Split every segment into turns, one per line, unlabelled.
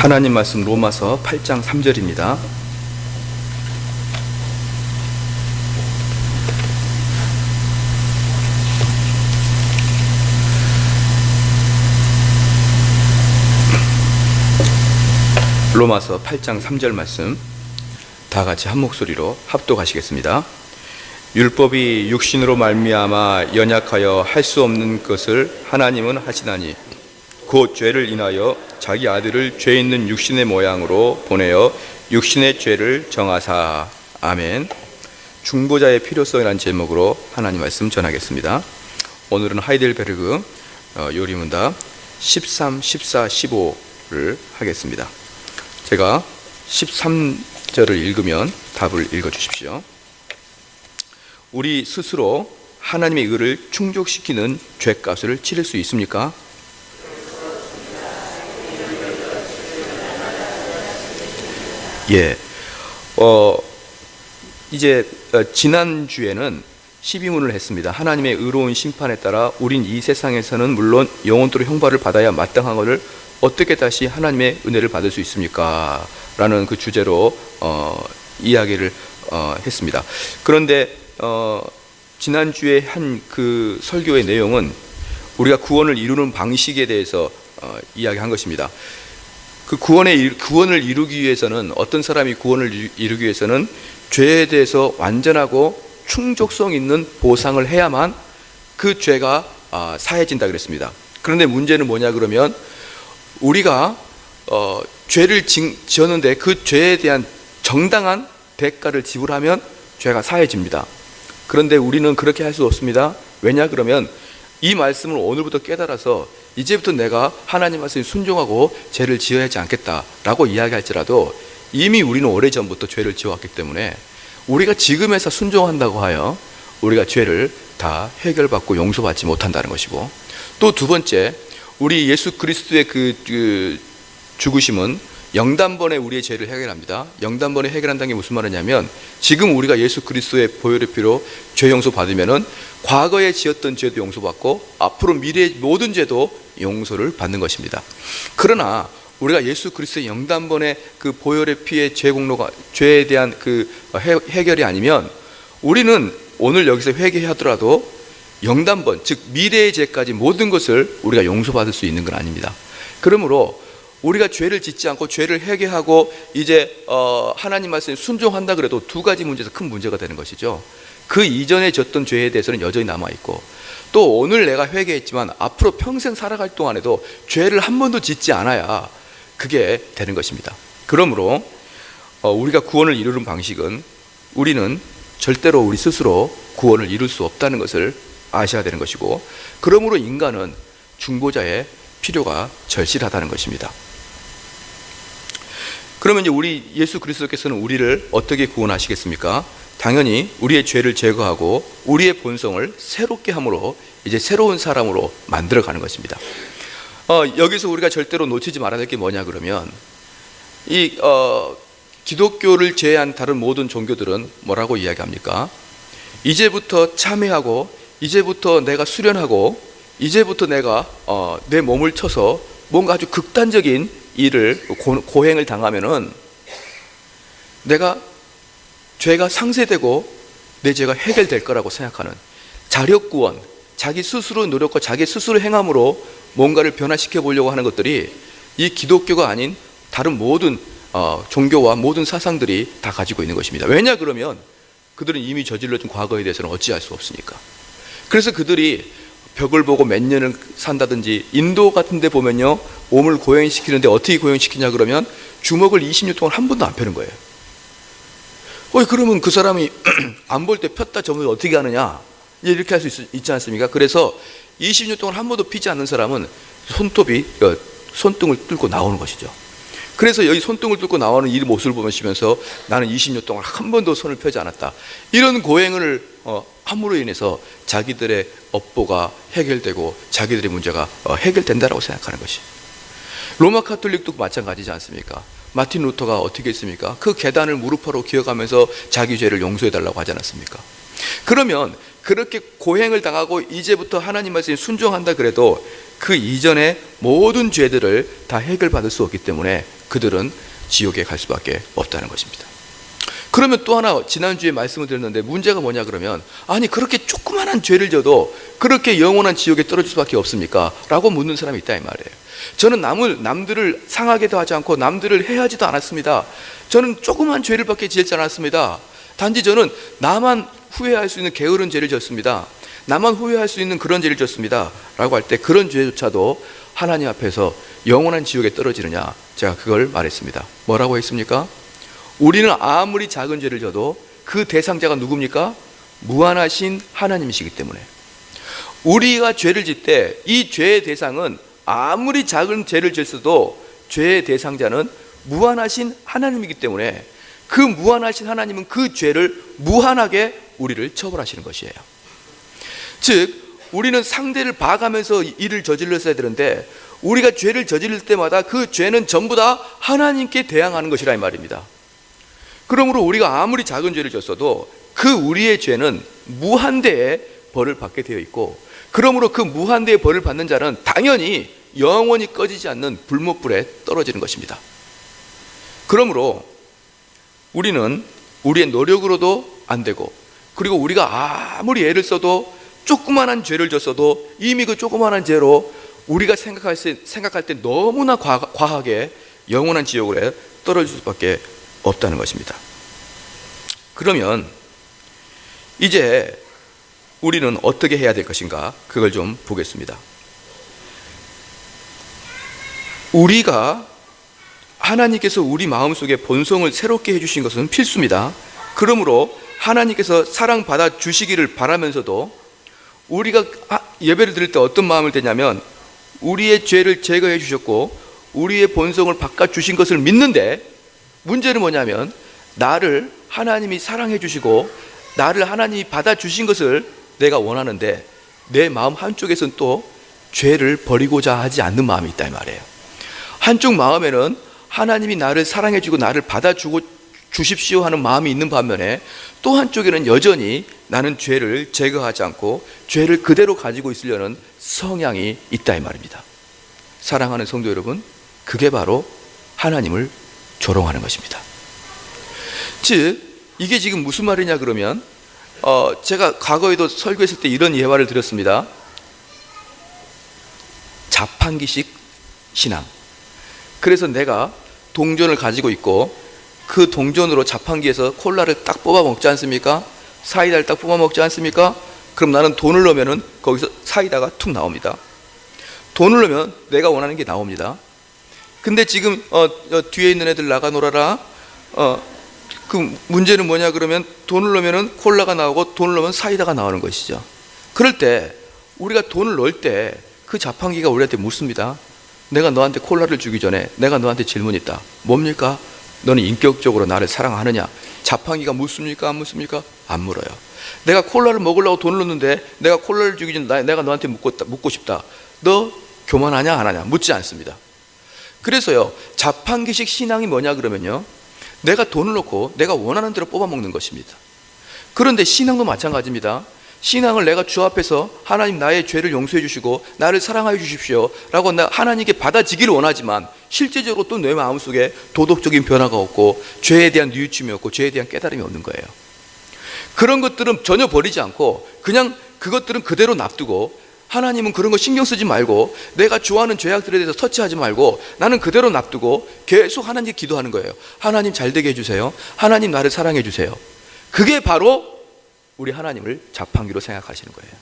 하나님 말씀 로마서 8장 3절입니다. 로마서 8장 3절 말씀 다 같이 한 목소리로 합독하시겠습니다. 율법이 육신으로 말미암아 연약하여 할 수 없는 것을 하나님은 하시나니 곧 죄를 인하여 자기 아들을 죄 있는 육신의 모양으로 보내어 육신의 죄를 정하사. 아멘. 중보자의 필요성이라는 제목으로 하나님 말씀 전하겠습니다. 오늘은 하이델베르그 요리문답 13, 14, 15를 하겠습니다. 제가 13절을 읽으면 답을 읽어주십시오. 우리 스스로 하나님의 의를 충족시키는 죄값을 치를 수 있습니까? 예. 이제 지난주에는 12문을 했습니다. 하나님의 의로운 심판에 따라 우린 이 세상에서는 물론 영원토록 형벌을 받아야 마땅한 것을 어떻게 다시 하나님의 은혜를 받을 수 있습니까? 라는 그 주제로 이야기를 했습니다. 그런데 지난주에 한 그 설교의 내용은 우리가 구원을 이루는 방식에 대해서 이야기한 것입니다. 그 구원을 이루기 위해서는, 어떤 사람이 구원을 이루기 위해서는 죄에 대해서 완전하고 충족성 있는 보상을 해야만 그 죄가 사해진다 그랬습니다. 그런데 문제는 뭐냐 그러면 우리가 죄를 지었는데 그 죄에 대한 정당한 대가를 지불하면 죄가 사해집니다. 그런데 우리는 그렇게 할 수 없습니다. 왜냐 그러면 이 말씀을 오늘부터 깨달아서 이제부터 내가 하나님 말씀에 순종하고 죄를 지어야 하지 않겠다라고 이야기할지라도 이미 우리는 오래전부터 죄를 지어왔기 때문에 우리가 지금에서 순종한다고 하여 우리가 죄를 다 해결받고 용서받지 못한다는 것이고, 또 두 번째, 우리 예수 그리스도의 그 죽으심은 영단번에 우리의 죄를 해결합니다. 영단번에 해결한다는 게 무슨 말이냐면 지금 우리가 예수 그리스도의 보혈의 피로 죄 용서 받으면은 과거에 지었던 죄도 용서받고 앞으로 미래의 모든 죄도 용서를 받는 것입니다. 그러나 우리가 예수 그리스도의 영단번의 그 보혈의 피의 죄 공로가, 죄에 대한 그 해결이 아니면 우리는 오늘 여기서 회개하더라도 영단번, 즉 미래의 죄까지 모든 것을 우리가 용서받을 수 있는 건 아닙니다. 그러므로 우리가 죄를 짓지 않고 죄를 회개하고 이제 하나님 말씀에 순종한다 그래도 두 가지 문제에서 큰 문제가 되는 것이죠. 그 이전에 졌던 죄에 대해서는 여전히 남아있고, 또 오늘 내가 회개했지만 앞으로 평생 살아갈 동안에도 죄를 한 번도 짓지 않아야 그게 되는 것입니다. 그러므로 우리가 구원을 이루는 방식은, 우리는 절대로 우리 스스로 구원을 이룰 수 없다는 것을 아셔야 되는 것이고, 그러므로 인간은 중보자의 필요가 절실하다는 것입니다. 그러면 이제 우리 예수 그리스도께서는 우리를 어떻게 구원하시겠습니까? 당연히 우리의 죄를 제거하고 우리의 본성을 새롭게 함으로 이제 새로운 사람으로 만들어가는 것입니다. 여기서 우리가 절대로 놓치지 말아야 될 게 뭐냐 그러면 기독교를 제외한 다른 모든 종교들은 뭐라고 이야기합니까? 이제부터 참회하고 이제부터 내가 수련하고 이제부터 내가 내 몸을 쳐서 뭔가 아주 극단적인 일을 고행을 당하면은 내가 죄가 상쇄되고 내 죄가 해결될 거라고 생각하는 자력구원, 자기 스스로 노력과 자기 스스로 행함으로 뭔가를 변화시켜 보려고 하는 것들이 이 기독교가 아닌 다른 모든 종교와 모든 사상들이 다 가지고 있는 것입니다. 왜냐 그러면 그들은 이미 저질러진 과거에 대해서는 어찌할 수 없으니까. 그래서 그들이 벽을 보고 몇 년을 산다든지, 인도 같은 데 보면요, 몸을 고행시키는데 어떻게 고행시키냐 그러면 주먹을 20년 동안 한 번도 안 펴는 거예요. 그러면 그 사람이 안 볼 때 폈다 접으면 어떻게 하느냐, 이렇게 할 수 있지 않습니까? 그래서 20년 동안 한 번도 피지 않는 사람은 손등을 뚫고 나오는 것이죠. 그래서 여기 손등을 뚫고 나오는 이 모습을 보시면서 나는 20년 동안 한 번도 손을 펴지 않았다, 이런 고행을 함으로 인해서 자기들의 업보가 해결되고 자기들의 문제가 해결된다라고 생각하는 것이. 로마 카톨릭도 마찬가지지 않습니까? 마틴 루터가 어떻게 했습니까? 그 계단을 무릎으로 기어가면서 자기 죄를 용서해달라고 하지 않았습니까? 그러면 그렇게 고행을 당하고 이제부터 하나님 말씀에 순종한다 그래도 그 이전에 모든 죄들을 다 해결받을 수 없기 때문에 그들은 지옥에 갈 수밖에 없다는 것입니다. 그러면 또 하나 지난주에 말씀을 드렸는데 문제가 뭐냐 그러면 아니 그렇게 조그만한 죄를 져도 그렇게 영원한 지옥에 떨어질 수밖에 없습니까? 라고 묻는 사람이 있다 이 말이에요. 저는 남들을 상하게도 하지 않고 남들을 해하지도 않았습니다. 저는 조그만 죄를 밖에 지지 않았습니다. 단지 저는 나만 후회할 수 있는 게으른 죄를 졌습니다. 나만 후회할 수 있는 그런 죄를 졌습니다. 라고 할 때 그런 죄조차도 하나님 앞에서 영원한 지옥에 떨어지느냐? 제가 그걸 말했습니다. 뭐라고 했습니까? 우리는 아무리 작은 죄를 져도 그 대상자가 누굽니까? 무한하신 하나님이시기 때문에 우리가 죄를 짓 때 이 죄의 대상은 아무리 작은 죄를 졌어도 죄의 대상자는 무한하신 하나님이기 때문에 그 무한하신 하나님은 그 죄를 무한하게 우리를 처벌하시는 것이에요. 즉 우리는 상대를 봐가면서 일을 저질렀어야 되는데 우리가 죄를 저지를 때마다 그 죄는 전부 다 하나님께 대항하는 것이라 이 말입니다. 그러므로 우리가 아무리 작은 죄를 졌어도 그 우리의 죄는 무한대의 벌을 받게 되어 있고 그러므로 그 무한대의 벌을 받는 자는 당연히 영원히 꺼지지 않는 불못불에 떨어지는 것입니다. 그러므로 우리는 우리의 노력으로도 안 되고 그리고 우리가 아무리 애를 써도 조그만한 죄를 졌어도 이미 그 조그만한 죄로 우리가 생각할 때 너무나 과하게 영원한 지옥에 떨어질 수밖에 없다는 것입니다. 그러면 이제 우리는 어떻게 해야 될 것인가? 그걸 좀 보겠습니다. 우리가 하나님께서 우리 마음속에 본성을 새롭게 해주신 것은 필수입니다. 그러므로 하나님께서 사랑받아 주시기를 바라면서도 우리가 예배를 드릴 때 어떤 마음을 드냐면 우리의 죄를 제거해 주셨고 우리의 본성을 바꿔 주신 것을 믿는데 문제는 뭐냐면 나를 하나님이 사랑해 주시고 나를 하나님이 받아 주신 것을 내가 원하는데 내 마음 한쪽에서는 또 죄를 버리고자 하지 않는 마음이 있다 이 말이에요. 한쪽 마음에는 하나님이 나를 사랑해 주고 나를 받아 주십시오 하는 마음이 있는 반면에 또 한쪽에는 여전히 나는 죄를 제거하지 않고 죄를 그대로 가지고 있으려는 성향이 있다 이 말입니다. 사랑하는 성도 여러분, 그게 바로 하나님을 조롱하는 것입니다. 즉 이게 지금 무슨 말이냐 그러면 제가 과거에도 설교했을 때 이런 예화를 드렸습니다. 자판기식 신앙. 그래서 내가 동전을 가지고 있고 그 동전으로 자판기에서 콜라를 딱 뽑아 먹지 않습니까? 사이다를 딱 뽑아 먹지 않습니까? 그럼 나는 돈을 넣으면 거기서 사이다가 툭 나옵니다. 돈을 넣으면 내가 원하는 게 나옵니다. 근데 지금 뒤에 있는 애들 나가 놀아라. 그 문제는 뭐냐 그러면 돈을 넣으면 콜라가 나오고 돈을 넣으면 사이다가 나오는 것이죠. 그럴 때 우리가 돈을 넣을 때 그 자판기가 우리한테 묻습니다. 내가 너한테 콜라를 주기 전에 내가 너한테 질문이 있다. 뭡니까? 너는 인격적으로 나를 사랑하느냐? 자판기가 묻습니까? 안 묻습니까? 안 물어요. 내가 콜라를 먹으려고 돈을 넣는데 내가 콜라를 주기 전에 내가 너한테 묻고 싶다. 너 교만하냐 안 하냐? 묻지 않습니다. 그래서요, 자판기식 신앙이 뭐냐 그러면요, 내가 돈을 넣고 내가 원하는 대로 뽑아 먹는 것입니다. 그런데 신앙도 마찬가지입니다. 신앙을 내가 주 앞에서 하나님 나의 죄를 용서해 주시고 나를 사랑하여 주십시오 라고 하나님께 받아지기를 원하지만 실제적으로 또 내 마음속에 도덕적인 변화가 없고 죄에 대한 뉘우침이 없고 죄에 대한 깨달음이 없는 거예요. 그런 것들은 전혀 버리지 않고 그냥 그것들은 그대로 놔두고 하나님은 그런 거 신경 쓰지 말고 내가 좋아하는 죄악들에 대해서 터치하지 말고 나는 그대로 놔두고 계속 하나님께 기도하는 거예요. 하나님 잘 되게 해주세요. 하나님 나를 사랑해 주세요. 그게 바로 우리 하나님을 자판기로 생각하시는 거예요.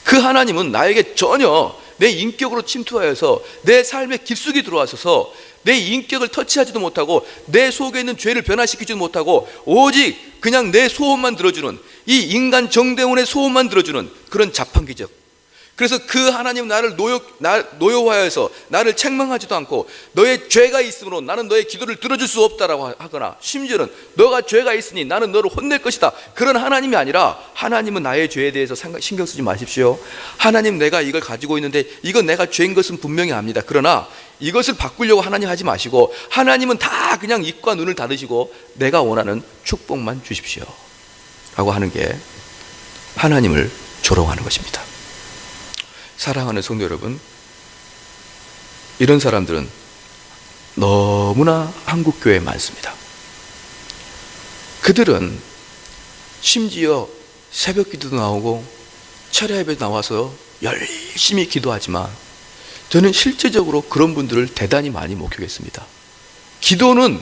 그 하나님은 나에게 전혀 내 인격으로 침투하여서 내 삶에 깊숙이 들어와서 내 인격을 터치하지도 못하고 내 속에 있는 죄를 변화시키지도 못하고 오직 그냥 내 소원만 들어주는, 이 인간 정대원의 소원만 들어주는 그런 자판기적. 그래서 그 하나님은 나를 노여워하여서 나를 책망하지도 않고 너의 죄가 있으므로 나는 너의 기도를 들어줄 수 없다라고 하거나 심지어는 너가 죄가 있으니 나는 너를 혼낼 것이다, 그런 하나님이 아니라 하나님은 나의 죄에 대해서 신경 쓰지 마십시오. 하나님, 내가 이걸 가지고 있는데 이건 내가 죄인 것은 분명히 압니다. 그러나 이것을 바꾸려고 하나님 하지 마시고 하나님은 다 그냥 입과 눈을 닫으시고 내가 원하는 축복만 주십시오 라고 하는 게 하나님을 조롱하는 것입니다. 사랑하는 성도 여러분, 이런 사람들은 너무나 한국교회에 많습니다. 그들은 심지어 새벽 기도도 나오고 철야 예배 나와서 열심히 기도하지만 저는 실제적으로 그런 분들을 대단히 많이 목격했습니다. 기도는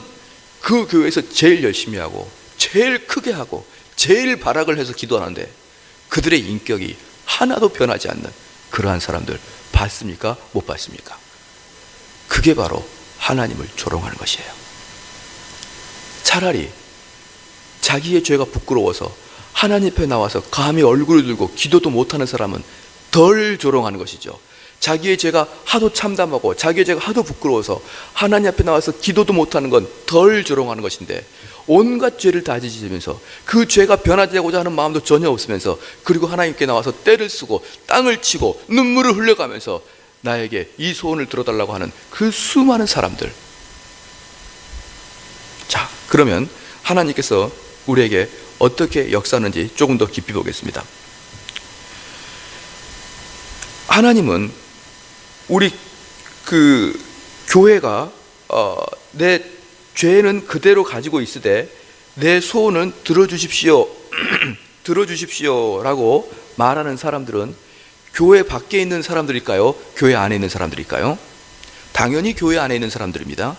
그 교회에서 제일 열심히 하고 제일 크게 하고 제일 발악을 해서 기도하는데 그들의 인격이 하나도 변하지 않는 그러한 사람들 봤습니까? 못 봤습니까? 그게 바로 하나님을 조롱하는 것이에요. 차라리 자기의 죄가 부끄러워서 하나님 앞에 나와서 감히 얼굴을 들고 기도도 못하는 사람은 덜 조롱하는 것이죠. 자기의 죄가 하도 참담하고 자기의 죄가 하도 부끄러워서 하나님 앞에 나와서 기도도 못하는 건 덜 조롱하는 것인데, 온갖 죄를 다 지으면서 그 죄가 변화되고자 하는 마음도 전혀 없으면서, 그리고 하나님께 나와서 떼를 쓰고 땅을 치고 눈물을 흘려가면서 나에게 이 소원을 들어달라고 하는 그 수많은 사람들. 자, 그러면 하나님께서 우리에게 어떻게 역사하는지 조금 더 깊이 보겠습니다. 하나님은 우리 교회가 내 죄는 그대로 가지고 있으되 내 소원은 들어주십시오 들어주십시오라고 말하는 사람들은 교회 밖에 있는 사람들일까요? 교회 안에 있는 사람들일까요? 당연히 교회 안에 있는 사람들입니다.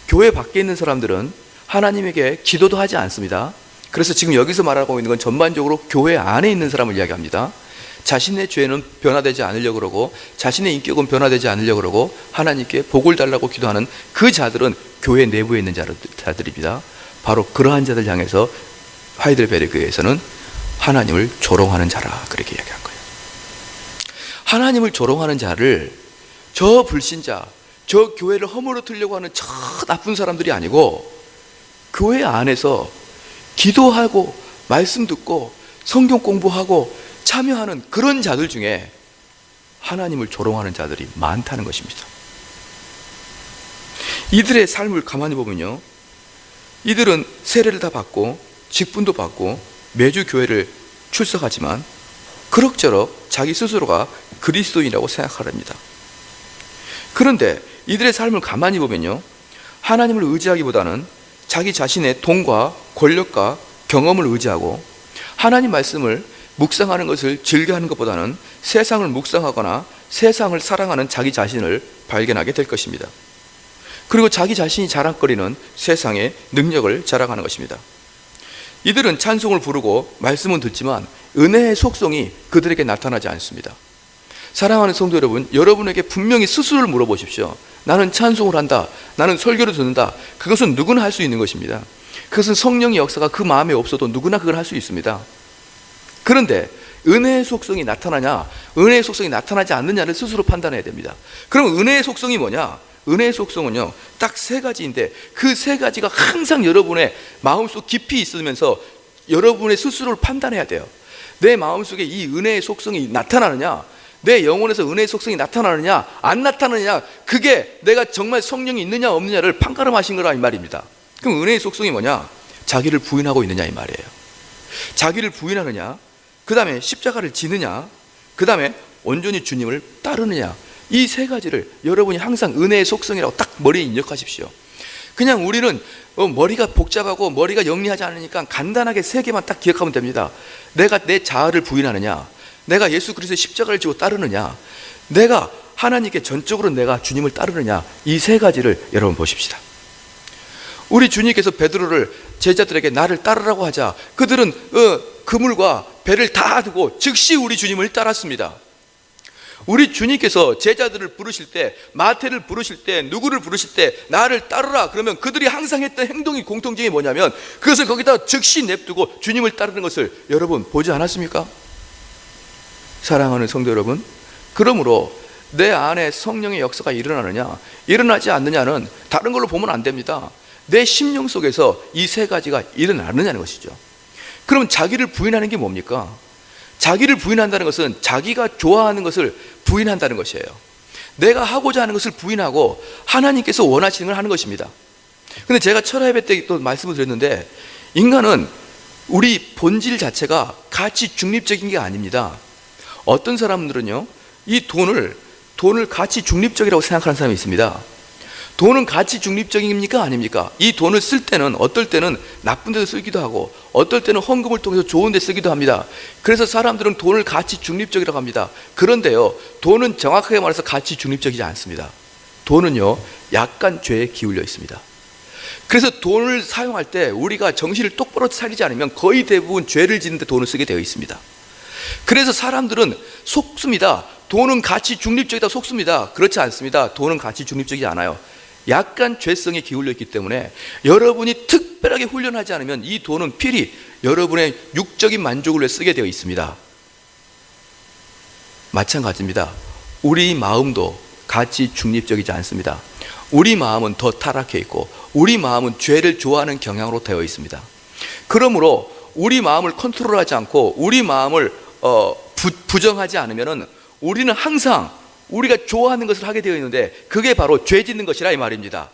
교회 밖에 있는 사람들은 하나님에게 기도도 하지 않습니다. 그래서 지금 여기서 말하고 있는 건 전반적으로 교회 안에 있는 사람을 이야기합니다. 자신의 죄는 변화되지 않으려고 그러고 자신의 인격은 변화되지 않으려고 그러고 하나님께 복을 달라고 기도하는 그 자들은 교회 내부에 있는 자들입니다. 바로 그러한 자들 향해서 하이델베르 교회에서는 하나님을 조롱하는 자라 그렇게 이야기한 거예요. 하나님을 조롱하는 자를 저 불신자, 저 교회를 허물어뜨리려고 하는 저 나쁜 사람들이 아니고 교회 안에서 기도하고 말씀 듣고 성경 공부하고 참여하는 그런 자들 중에 하나님을 조롱하는 자들이 많다는 것입니다. 이들의 삶을 가만히 보면요, 이들은 세례를 다 받고 직분도 받고 매주 교회를 출석하지만 그럭저럭 자기 스스로가 그리스도인이라고 생각합니다. 그런데 이들의 삶을 가만히 보면요, 하나님을 의지하기보다는 자기 자신의 돈과 권력과 경험을 의지하고 하나님 말씀을 묵상하는 것을 즐겨하는 것보다는 세상을 묵상하거나 세상을 사랑하는 자기 자신을 발견하게 될 것입니다. 그리고 자기 자신이 자랑거리는 세상의 능력을 자랑하는 것입니다. 이들은 찬송을 부르고 말씀은 듣지만 은혜의 속성이 그들에게 나타나지 않습니다. 사랑하는 성도 여러분, 여러분에게 분명히 스스로를 물어보십시오. 나는 찬송을 한다, 나는 설교를 듣는다. 그것은 누구나 할 수 있는 것입니다. 그것은 성령의 역사가 그 마음에 없어도 누구나 그걸 할 수 있습니다. 그런데 은혜의 속성이 나타나냐, 은혜의 속성이 나타나지 않느냐를 스스로 판단해야 됩니다. 그럼 은혜의 속성이 뭐냐? 은혜의 속성은요, 딱 세 가지인데 그 세 가지가 항상 여러분의 마음속 깊이 있으면서 여러분의 스스로를 판단해야 돼요. 내 마음속에 이 은혜의 속성이 나타나느냐, 내 영혼에서 은혜의 속성이 나타나느냐 안 나타나느냐, 그게 내가 정말 성령이 있느냐 없느냐를 판가름하신 거라 이 말입니다. 그럼 은혜의 속성이 뭐냐? 자기를 부인하고 있느냐 이 말이에요. 자기를 부인하느냐, 그 다음에 십자가를 지느냐, 그 다음에 온전히 주님을 따르느냐, 이 세 가지를 여러분이 항상 은혜의 속성이라고 딱 머리에 입력하십시오. 그냥 우리는 머리가 복잡하고 머리가 영리하지 않으니까 간단하게 세 개만 딱 기억하면 됩니다. 내가 내 자아를 부인하느냐, 내가 예수 그리스도의 십자가를 지고 따르느냐, 내가 하나님께 전적으로 내가 주님을 따르느냐, 이 세 가지를 여러분 보십시다. 우리 주님께서 베드로를 제자들에게 나를 따르라고 하자 그들은 그물과 배를 다 두고 즉시 우리 주님을 따랐습니다. 우리 주님께서 제자들을 부르실 때, 마태를 부르실 때, 누구를 부르실 때 나를 따르라 그러면 그들이 항상 했던 행동이 공통점이 뭐냐면 그것을 거기다 즉시 냅두고 주님을 따르는 것을 여러분 보지 않았습니까? 사랑하는 성도 여러분, 그러므로 내 안에 성령의 역사가 일어나느냐 일어나지 않느냐는 다른 걸로 보면 안 됩니다. 내 심령 속에서 이 세 가지가 일어나느냐는 것이죠. 그럼 자기를 부인하는 게 뭡니까? 자기를 부인한다는 것은 자기가 좋아하는 것을 부인한다는 것이에요. 내가 하고자 하는 것을 부인하고 하나님께서 원하시는 걸 하는 것입니다. 근데 제가 철야 예배 때 또 말씀을 드렸는데, 인간은 우리 본질 자체가 가치 중립적인 게 아닙니다. 어떤 사람들은요, 이 돈을 가치 중립적이라고 생각하는 사람이 있습니다. 돈은 가치 중립적입니까? 아닙니까? 이 돈을 쓸 때는 어떨 때는 나쁜 데서 쓰기도 하고 어떨 때는 헌금을 통해서 좋은 데 쓰기도 합니다. 그래서 사람들은 돈을 가치 중립적이라고 합니다. 그런데요, 돈은 정확하게 말해서 가치 중립적이지 않습니다. 돈은요, 약간 죄에 기울여 있습니다. 그래서 돈을 사용할 때 우리가 정신을 똑바로 차리지 않으면 거의 대부분 죄를 짓는데 돈을 쓰게 되어 있습니다. 그래서 사람들은 속습니다. 돈은 가치 중립적이다 속습니다. 그렇지 않습니다. 돈은 가치 중립적이지 않아요. 약간 죄성에 기울여 있기 때문에 여러분이 특별하게 훈련하지 않으면 이 돈은 필히 여러분의 육적인 만족을 위해 쓰게 되어 있습니다. 마찬가지입니다. 우리 마음도 가치 중립적이지 않습니다. 우리 마음은 더 타락해 있고 우리 마음은 죄를 좋아하는 경향으로 되어 있습니다. 그러므로 우리 마음을 컨트롤하지 않고 우리 마음을 부정하지 않으면 우리는 항상 우리가 좋아하는 것을 하게 되어 있는데 그게 바로 죄 짓는 것이라 이 말입니다.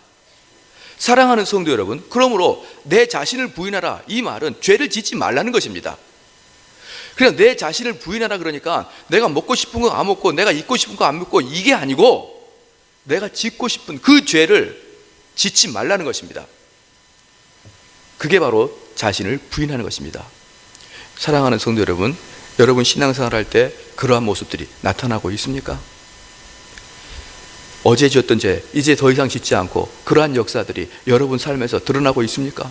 사랑하는 성도 여러분, 그러므로 내 자신을 부인하라 이 말은 죄를 짓지 말라는 것입니다. 그냥 내 자신을 부인하라 그러니까 내가 먹고 싶은 거 안 먹고 내가 입고 싶은 거 안 입고 이게 아니고 내가 짓고 싶은 그 죄를 짓지 말라는 것입니다. 그게 바로 자신을 부인하는 것입니다. 사랑하는 성도 여러분, 여러분 신앙생활 할 때 그러한 모습들이 나타나고 있습니까? 어제 지었던 죄 이제 더 이상 짓지 않고 그러한 역사들이 여러분 삶에서 드러나고 있습니까?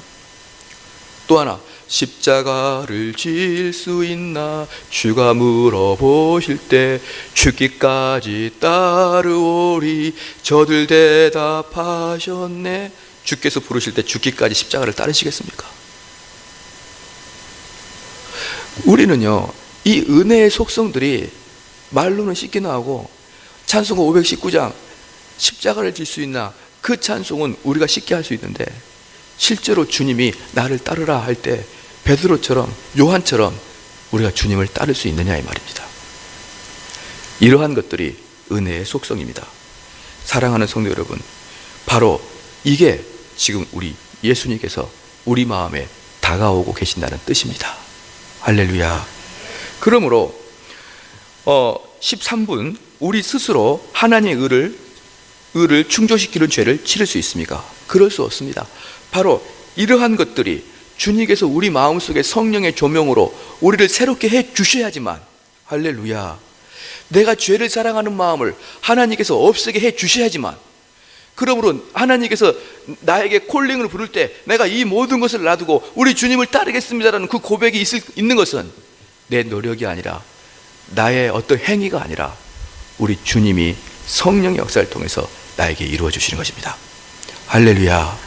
또 하나, 십자가를 질 수 있나 주가 물어보실 때 죽기까지 따르오리 저들 대답하셨네. 주께서 부르실 때 죽기까지 십자가를 따르시겠습니까? 우리는요, 이 은혜의 속성들이 말로는 씻기나 하고 찬송가 519장 십자가를 질 수 있나 그 찬송은 우리가 쉽게 할 수 있는데 실제로 주님이 나를 따르라 할 때 베드로처럼 요한처럼 우리가 주님을 따를 수 있느냐 이 말입니다. 이러한 것들이 은혜의 속성입니다. 사랑하는 성도 여러분, 바로 이게 지금 우리 예수님께서 우리 마음에 다가오고 계신다는 뜻입니다. 할렐루야. 그러므로 13분 우리 스스로 하나님의 의를 충족시키는 죄를 치를 수 있습니까? 그럴 수 없습니다. 바로 이러한 것들이 주님께서 우리 마음속에 성령의 조명으로 우리를 새롭게 해 주셔야지만, 할렐루야, 내가 죄를 사랑하는 마음을 하나님께서 없애게 해 주셔야지만, 그러므로 하나님께서 나에게 콜링을 부를 때 내가 이 모든 것을 놔두고 우리 주님을 따르겠습니다라는 그 고백이 있는 것은 내 노력이 아니라 나의 어떤 행위가 아니라 우리 주님이 성령의 역사를 통해서 나에게 이루어 주시는 것입니다. 할렐루야.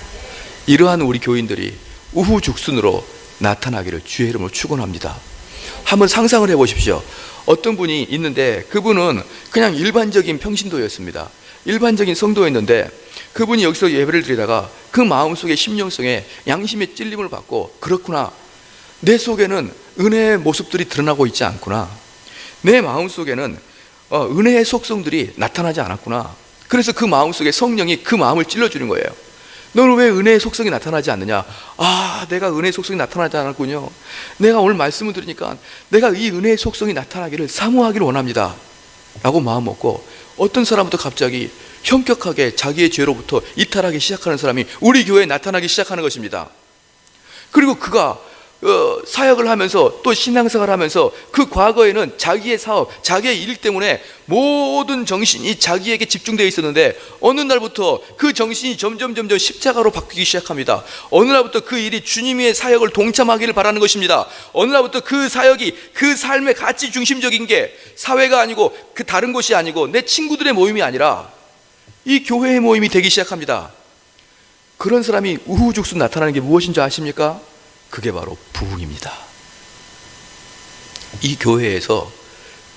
이러한 우리 교인들이 우후죽순으로 나타나기를 주의 이름으로 축원합니다. 한번 상상을 해보십시오. 어떤 분이 있는데 그분은 그냥 일반적인 평신도였습니다. 일반적인 성도였는데 그분이 여기서 예배를 드리다가 그 마음속에 심령성에 양심의 찔림을 받고, 그렇구나, 내 속에는 은혜의 모습들이 드러나고 있지 않구나, 내 마음속에는 은혜의 속성들이 나타나지 않았구나. 그래서 그 마음속에 성령이 그 마음을 찔러주는 거예요. 너는 왜 은혜의 속성이 나타나지 않느냐? 아, 내가 은혜의 속성이 나타나지 않았군요. 내가 오늘 말씀을 들으니까 내가 이 은혜의 속성이 나타나기를 사모하기를 원합니다 라고 마음 먹고, 어떤 사람부터 갑자기 현격하게 자기의 죄로부터 이탈하기 시작하는 사람이 우리 교회에 나타나기 시작하는 것입니다. 그리고 그가 사역을 하면서 또 신앙생활을 하면서 그 과거에는 자기의 사업, 자기의 일 때문에 모든 정신이 자기에게 집중되어 있었는데 어느 날부터 그 정신이 점점 십자가로 바뀌기 시작합니다. 어느 날부터 그 일이 주님의 사역을 동참하기를 바라는 것입니다. 어느 날부터 그 사역이 그 삶의 가치 중심적인 게 사회가 아니고 그 다른 곳이 아니고 내 친구들의 모임이 아니라 이 교회의 모임이 되기 시작합니다. 그런 사람이 우후죽순 나타나는 게 무엇인지 아십니까? 그게 바로 부흥입니다. 이 교회에서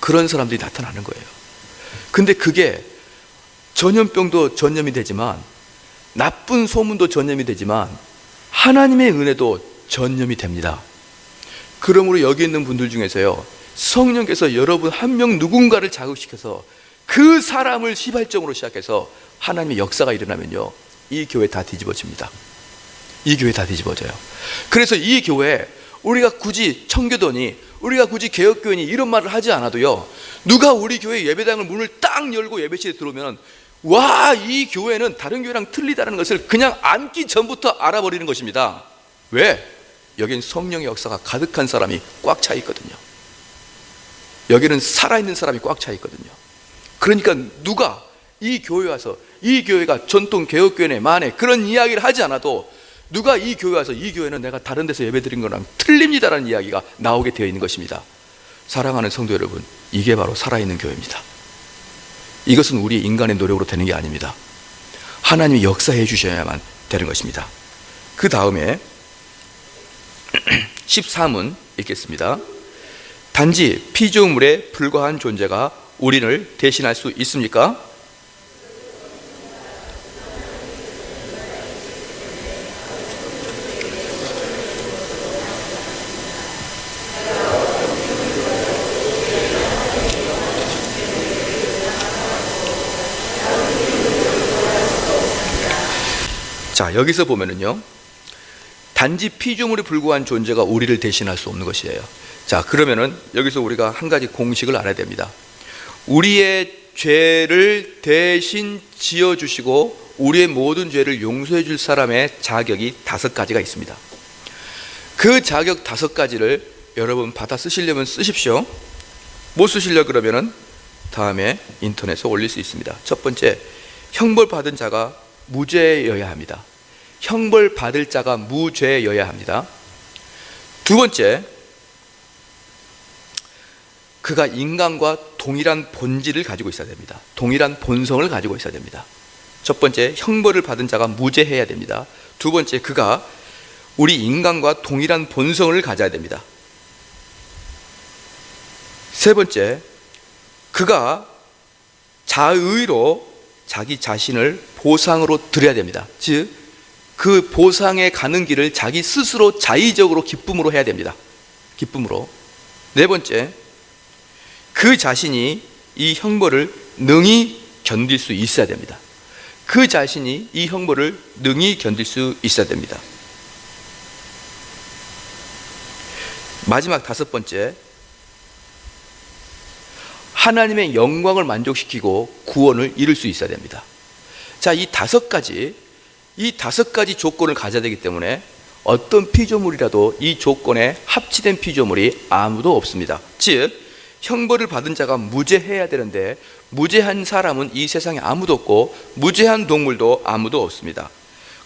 그런 사람들이 나타나는 거예요. 근데 그게 전염병도 전염이 되지만, 나쁜 소문도 전염이 되지만, 하나님의 은혜도 전염이 됩니다. 그러므로 여기 있는 분들 중에서요, 성령께서 여러분 한 명 누군가를 자극시켜서 그 사람을 시발점으로 시작해서 하나님의 역사가 일어나면요, 이 교회 다 뒤집어집니다. 이 교회 다 뒤집어져요. 그래서 이 교회, 우리가 굳이 청교도니, 우리가 굳이 개혁교회니 이런 말을 하지 않아도요, 누가 우리 교회 예배당을 문을 딱 열고 예배실에 들어오면 와, 이 교회는 다른 교회랑 틀리다는 것을 그냥 앉기 전부터 알아버리는 것입니다. 왜? 여긴 성령의 역사가 가득한 사람이 꽉 차 있거든요. 여기는 살아있는 사람이 꽉 차 있거든요. 그러니까 누가 이 교회 와서 이 교회가 전통 개혁교회네 만에 그런 이야기를 하지 않아도 누가 이 교회 와서 이 교회는 내가 다른 데서 예배드린 거랑 틀립니다라는 이야기가 나오게 되어 있는 것입니다. 사랑하는 성도 여러분, 이게 바로 살아있는 교회입니다. 이것은 우리 인간의 노력으로 되는 게 아닙니다. 하나님이 역사해 주셔야만 되는 것입니다. 그 다음에 13문 읽겠습니다. 단지 피조물에 불과한 존재가 우리를 대신할 수 있습니까? 자, 여기서 보면은요, 단지 피조물에 불과한 존재가 우리를 대신할 수 없는 것이에요. 자, 그러면은 여기서 우리가 한 가지 공식을 알아야 됩니다. 우리의 죄를 대신 지어주시고 우리의 모든 죄를 용서해 줄 사람의 자격이 5가지가 있습니다. 그 자격 5가지를 여러분 받아 쓰시려면 쓰십시오. 못 쓰시려고 그러면은 다음에 인터넷에 올릴 수 있습니다. 첫 번째, 형벌 받은 자가 무죄여야 합니다. 형벌 받을 자가 무죄여야 합니다. 두 번째, 그가 인간과 동일한 본질을 가지고 있어야 됩니다. 동일한 본성을 가지고 있어야 됩니다. 첫 번째, 형벌을 받은 자가 무죄해야 됩니다. 두 번째, 그가 우리 인간과 동일한 본성을 가져야 됩니다. 세 번째, 그가 자의로 자기 자신을 보상으로 드려야 됩니다. 즉, 그 보상에 가는 길을 자기 스스로 자의적으로 기쁨으로 해야 됩니다. 기쁨으로. 네 번째, 그 자신이 이 형벌을 능히 견딜 수 있어야 됩니다. 그 자신이 이 형벌을 능히 견딜 수 있어야 됩니다. 마지막 5번째, 하나님의 영광을 만족시키고 구원을 이룰 수 있어야 됩니다. 자, 이 5가지 조건을 가져야 되기 때문에 어떤 피조물이라도 이 조건에 합치된 피조물이 아무도 없습니다. 즉, 형벌을 받은 자가 무죄해야 되는데 무죄한 사람은 이 세상에 아무도 없고 무죄한 동물도 아무도 없습니다.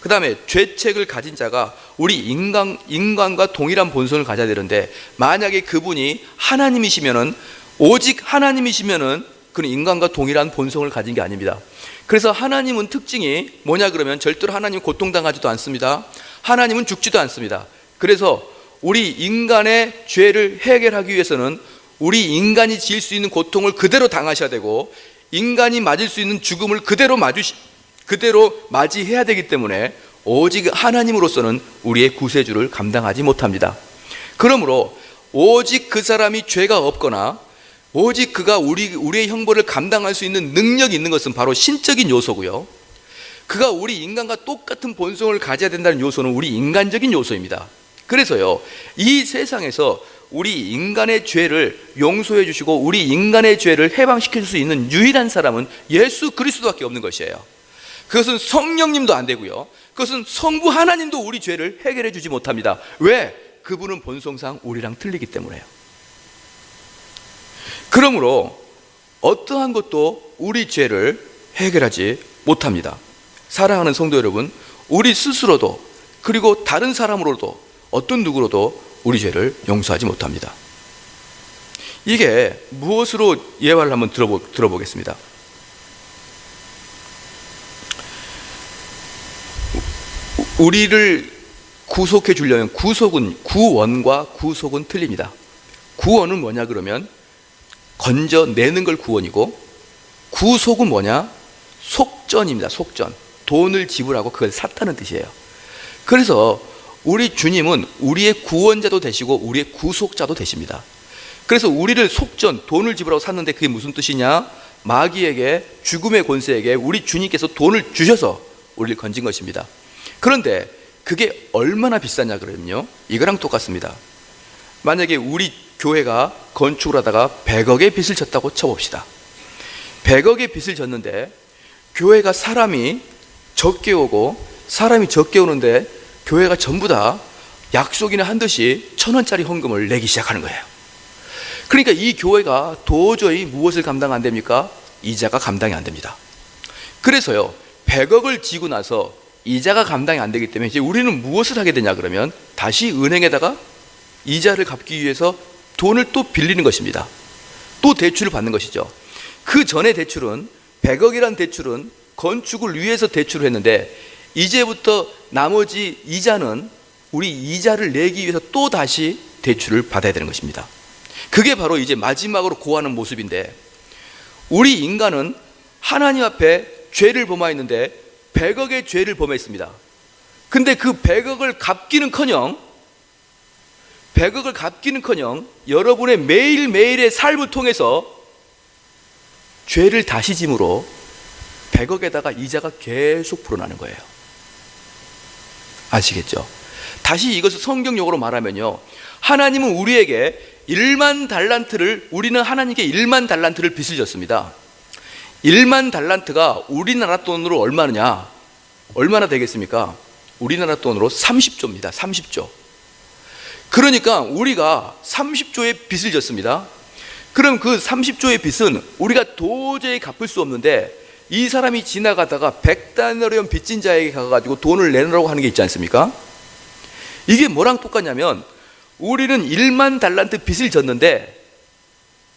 그 다음에 죄책을 가진 자가 우리 인간과 동일한 본성을 가져야 되는데 만약에 그분이 하나님이시면은, 오직 하나님이시면은 그는 인간과 동일한 본성을 가진 게 아닙니다. 그래서 하나님은 특징이 뭐냐 그러면 절대로 하나님은 고통당하지도 않습니다. 하나님은 죽지도 않습니다. 그래서 우리 인간의 죄를 해결하기 위해서는 우리 인간이 지을 수 있는 고통을 그대로 당하셔야 되고 인간이 맞을 수 있는 죽음을 그대로 맞이해야 되기 때문에 오직 하나님으로서는 우리의 구세주를 감당하지 못합니다. 그러므로 오직 그 사람이 죄가 없거나 오직 그가 우리의 형벌을 감당할 수 있는 능력이 있는 것은 바로 신적인 요소고요, 그가 우리 인간과 똑같은 본성을 가져야 된다는 요소는 우리 인간적인 요소입니다. 그래서요, 이 세상에서 우리 인간의 죄를 용서해 주시고 우리 인간의 죄를 해방시킬 수 있는 유일한 사람은 예수 그리스도밖에 없는 것이에요. 그것은 성령님도 안 되고요, 그것은 성부 하나님도 우리 죄를 해결해 주지 못합니다. 왜? 그분은 본성상 우리랑 틀리기 때문에요. 그러므로 어떠한 것도 우리 죄를 해결하지 못합니다. 사랑하는 성도 여러분, 우리 스스로도 그리고 다른 사람으로도 어떤 누구로도 우리 죄를 용서하지 못합니다. 이게 무엇으로 예화를 한번 들어보겠습니다. 우리를 구속해 주려면 구원과 구속은 틀립니다. 구원은 뭐냐 그러면 건져내는 걸 구원이고, 구속은 뭐냐? 속전입니다. 속전. 돈을 지불하고 그걸 샀다는 뜻이에요. 그래서 우리 주님은 우리의 구원자도 되시고 우리의 구속자도 되십니다. 그래서 우리를 속전, 돈을 지불하고 샀는데 그게 무슨 뜻이냐? 마귀에게, 죽음의 권세에게 우리 주님께서 돈을 주셔서 우리를 건진 것입니다. 그런데 그게 얼마나 비싸냐 그러면요, 이거랑 똑같습니다. 만약에 우리 교회가 건축을 하다가 100억의 빚을 졌다고 쳐봅시다. 100억의 빚을 졌는데 교회가 사람이 적게 오고 사람이 적게 오는데 교회가 전부 다 약속이나 한 듯이 1,000원짜리 헌금을 내기 시작하는 거예요. 그러니까 이 교회가 도저히 무엇을 감당 안 됩니까? 이자가 감당이 안 됩니다. 그래서요, 100억을 지고 나서 이자가 감당이 안 되기 때문에 이제 우리는 무엇을 하게 되냐 그러면 다시 은행에다가 이자를 갚기 위해서 돈을 또 빌리는 것입니다. 또 대출을 받는 것이죠. 그 전에 대출은 100억이란 대출은 건축을 위해서 대출을 했는데 이제부터 나머지 이자는 우리 이자를 내기 위해서 또 다시 대출을 받아야 되는 것입니다. 그게 바로 이제 마지막으로 고하는 모습인데, 우리 인간은 하나님 앞에 죄를 범하였는데 100억의 죄를 범했습니다. 근데 그 100억을 갚기는커녕 여러분의 매일매일의 삶을 통해서 죄를 다시 짐으로 100억에다가 이자가 계속 불어나는 거예요. 아시겠죠? 다시 이것을 성경용어로 말하면요, 하나님은 우리에게 1만 달란트를, 우리는 하나님께 1만 달란트를 빚을 졌습니다. 1만 달란트가 우리나라 돈으로 얼마나 되겠습니까? 우리나라 돈으로 30조입니다. 30조. 그러니까 우리가 30조의 빚을 졌습니다. 그럼 그 30조의 빚은 우리가 도저히 갚을 수 없는데, 이 사람이 지나가다가 100다나리온 빚진 자에게 가가지고 돈을 내놓으라고 하는 게 있지 않습니까? 이게 뭐랑 똑같냐면, 우리는 1만 달란트 빚을 졌는데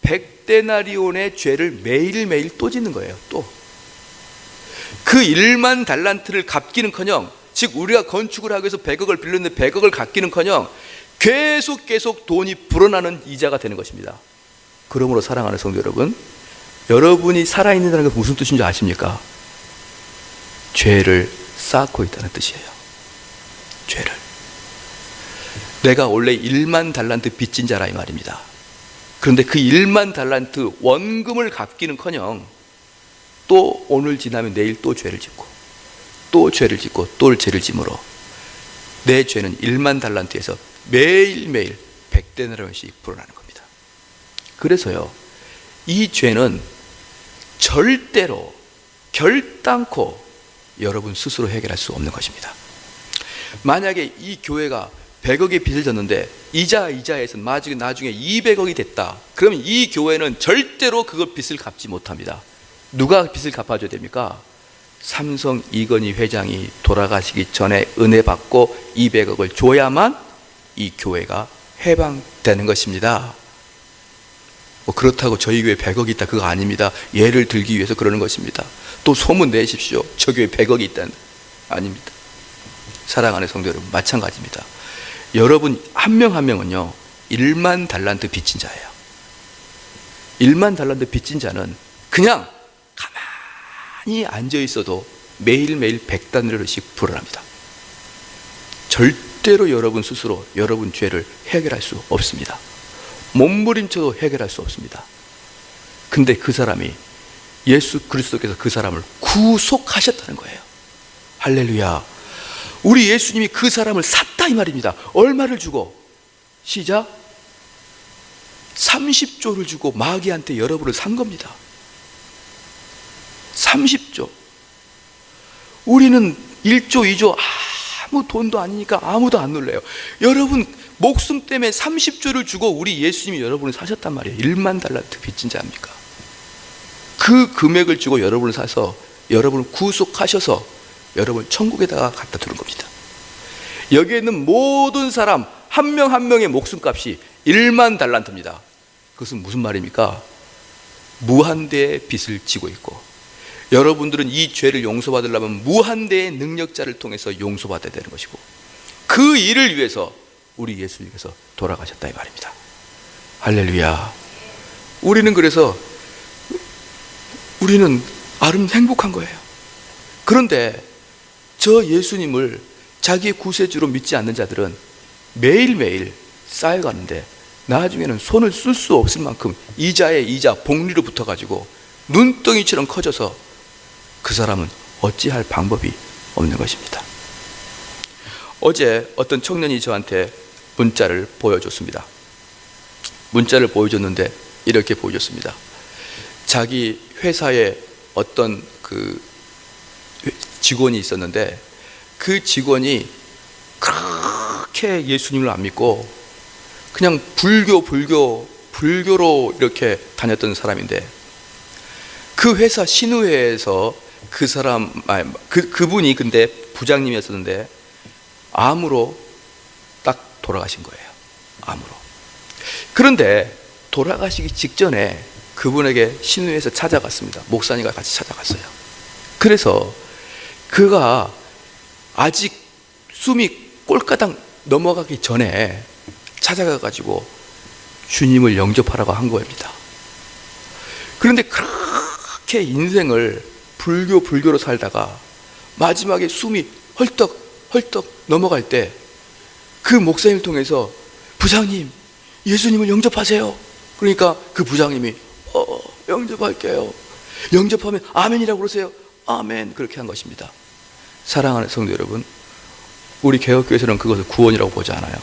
100데나리온의 죄를 매일매일 또 짓는 거예요. 또 그 1만 달란트를 갚기는커녕, 즉 우리가 건축을 하기 위해서 100억을 빌렸는데 100억을 갚기는커녕 계속 돈이 불어나는 이자가 되는 것입니다. 그러므로 사랑하는 성도 여러분, 여러분이 살아있는다는 것은 무슨 뜻인지 아십니까? 죄를 쌓고 있다는 뜻이에요. 죄를. 내가 원래 1만 달란트 빚진 자라 이 말입니다. 그런데 그 1만 달란트 원금을 갚기는커녕 또 오늘 지나면 내일 또 죄를 짓고 또 죄를 짓고 또 죄를 짐으로 내 죄는 1만 달란트에서 매일매일 100데나리온씩 불어나는 겁니다. 그래서요, 이 죄는 절대로 결단코 여러분 스스로 해결할 수 없는 것입니다. 만약에 이 교회가 100억의 빚을 졌는데 이자에서 나중에 200억이 됐다. 그러면 이 교회는 절대로 그 빚을 갚지 못합니다. 누가 빚을 갚아줘야 됩니까? 삼성 이건희 회장이 돌아가시기 전에 은혜 받고 200억을 줘야만 이 교회가 해방되는 것입니다. 뭐 그렇다고 저희 교회 100억이 있다, 그거 아닙니다. 예를 들기 위해서 그러는 것입니다. 또 소문 내십시오. 저 교회 100억이 있다는. 아닙니다. 사랑하는 성도 여러분, 마찬가지입니다. 여러분 한 명 한 명은요 1만 달란트 빚진 자예요. 1만 달란트 빚진 자는 그냥 가만히 앉아 있어도 매일매일 100달러씩 불어납니다. 절대로 여러분 스스로 여러분 죄를 해결할 수 없습니다. 몸부림쳐도 해결할 수 없습니다. 근데 그 사람이 예수 그리스도께서 그 사람을 구속하셨다는 거예요. 할렐루야. 우리 예수님이 그 사람을 샀다 이 말입니다. 얼마를 주고? 시작. 30조를 주고 마귀한테 여러분을 산 겁니다. 30조. 우리는 1조, 2조 아무 돈도 아니니까 아무도 안 놀래요. 여러분 목숨 때문에 30조를 주고 우리 예수님이 여러분을 사셨단 말이에요. 1만 달란트 빚진 자입니까? 그 금액을 주고 여러분을 사서 여러분을 구속하셔서 여러분을 천국에다가 갖다 두는 겁니다. 여기에 있는 모든 사람 한 명 한 명의 목숨값이 1만 달란트입니다. 그것은 무슨 말입니까? 무한대의 빚을 지고 있고, 여러분들은 이 죄를 용서받으려면 무한대의 능력자를 통해서 용서받아야 되는 것이고, 그 일을 위해서 우리 예수님께서 돌아가셨다 이 말입니다. 할렐루야. 우리는 그래서 우리는 행복한 거예요. 그런데 저 예수님을 자기의 구세주로 믿지 않는 자들은 매일매일 쌓여가는데 나중에는 손을 쓸 수 없을 만큼 이자에 이자, 복리로 붙어가지고 눈덩이처럼 커져서 그 사람은 어찌할 방법이 없는 것입니다. 어제 어떤 청년이 저한테 문자를 보여줬습니다. 문자를 보여줬는데 이렇게 보여줬습니다. 자기 회사에 어떤 그 직원이 있었는데 그 직원이 그렇게 예수님을 안 믿고 그냥 불교로 이렇게 다녔던 사람인데 그 회사 신우회에서 그 사람, 그분이 근데 부장님이었었는데 암으로 딱 돌아가신 거예요. 암으로. 그런데 돌아가시기 직전에 그분에게 신우회에서 찾아갔습니다. 목사님과 같이 찾아갔어요. 그래서 그가 아직 숨이 꼴까당 넘어가기 전에 찾아가가지고 주님을 영접하라고 한 겁니다. 그런데 그렇게 인생을 불교로 살다가 마지막에 숨이 헐떡 넘어갈 때 그 목사님을 통해서 부장님, 예수님을 영접하세요. 그러니까 그 부장님이 영접할게요. 영접하면 아멘이라고 그러세요. 아멘. 그렇게 한 것입니다. 사랑하는 성도 여러분, 우리 개혁교회에서는 그것을 구원이라고 보지 않아요.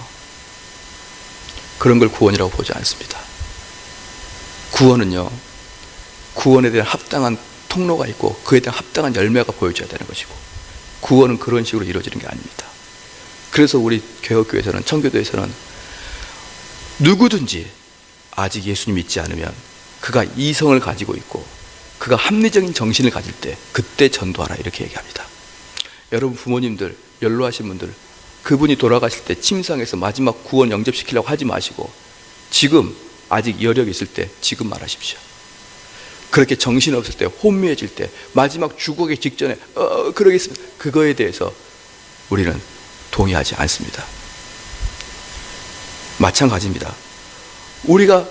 그런 걸 구원이라고 보지 않습니다. 구원은요, 구원에 대한 합당한 통로가 있고 그에 대한 합당한 열매가 보여져야 되는 것이고, 구원은 그런 식으로 이루어지는 게 아닙니다. 그래서 우리 개혁교회에서는, 청교도에서는 누구든지 아직 예수님 믿지 않으면 그가 이성을 가지고 있고 그가 합리적인 정신을 가질 때 그때 전도하라, 이렇게 얘기합니다. 여러분 부모님들, 연로하신 분들, 그분이 돌아가실 때 침상에서 마지막 구원 영접시키려고 하지 마시고 지금 아직 여력이 있을 때 지금 말하십시오. 그렇게 정신없을 때, 혼미해질 때, 마지막 죽어가기 직전에 그러겠습니다, 그거에 대해서 우리는 동의하지 않습니다. 마찬가지입니다. 우리가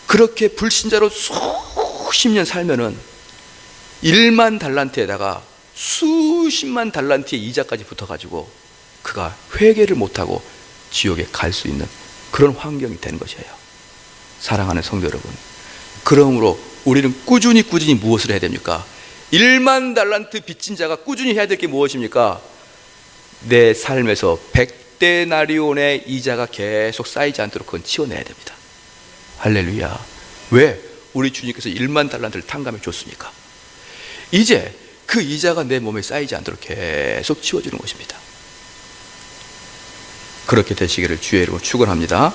그렇게 불신자로 수십 년 살면은 1만 달란트에다가 수십만 달란트의 이자까지 붙어가지고 그가 회개를 못하고 지옥에 갈 수 있는 그런 환경이 되는 것이에요. 사랑하는 성도 여러분, 그러므로 우리는 꾸준히 무엇을 해야 됩니까? 1만 달란트 빚진 자가 꾸준히 해야 될 게 무엇입니까? 내 삶에서 100데나리온의 이자가 계속 쌓이지 않도록 그건 치워내야 됩니다. 할렐루야. 왜? 우리 주님께서 1만 달란트를 탕감해 줬으니까. 이제 그 이자가 내 몸에 쌓이지 않도록 계속 치워주는 것입니다. 그렇게 되시기를 주의 이름으로 축원합니다.